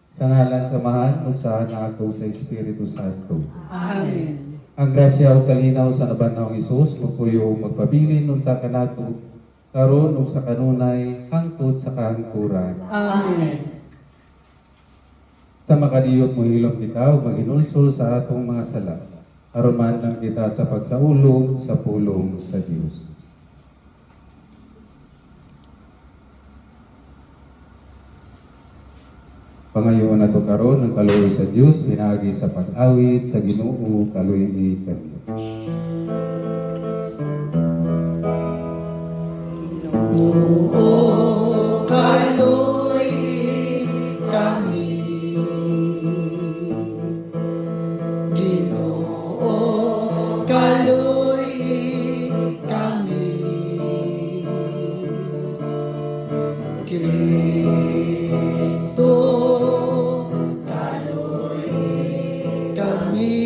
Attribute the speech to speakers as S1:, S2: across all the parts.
S1: Sa ngalan samahan ug sa anak ug sa Espiritu Santo.
S2: Amen.
S1: Ang grasya ug kalinaw sa nabanawang Hesus magpuyo magpabilin unta kanato karon ug sa kanunay hangtod sa kahangturan.
S2: Amen.
S1: Sa makadiyot mo hilom kita ug maginulsol sa atong mga sala. Aron man lang kita sa pagsaulog sa pulong sa Dios. Pangayoon na to karon ng kaluoy sa Dios pinagi sa pag-awit sa Ginoo kaluoy kami.
S2: Ginoo kaluoy kami. Ginoo kaluoy kami. Kristo kaluoy kami.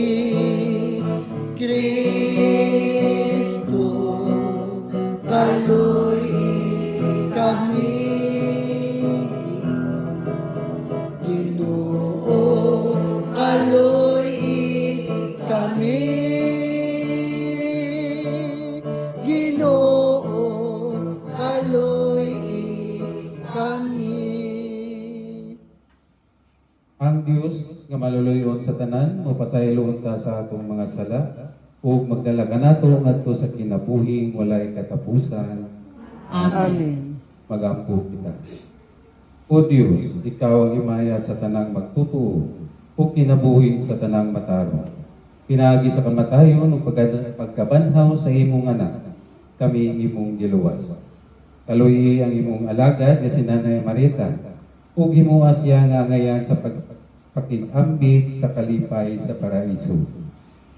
S2: Kristo kaluoy kami. Ginoo kaluoy kami. Ginoo kaluoy kami.
S1: Ang Dios nga maluluyon sa tanan mapasayloon ta sa atong mga sala ug magdala kanato ngadto sa kinabuhing walay katapusan.
S2: Amen.
S1: Magampo kita. O Dios, ikaw ang himaya sa tanang magtutuo o kinabuhi sa tanang matarong. Pinaagi sa kamatayon o pagkabanhaw sa imong anak, kami imong giluwas. Kaluyi ang imong alagad nga si Nanay Marita, ug himuas siya nga ngayan sa pagpakigambit sa kalipay sa paraiso.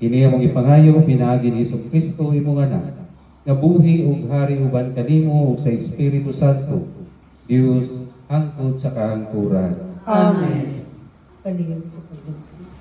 S1: Kini among ipangayo pinaagi ni Kristo imong anak, nga buhi ug hari uban kanimo ug sa Espiritu Santo, Dios hangtod sa kahangturan.
S2: Amen.
S3: Palihog sa pagdugtong.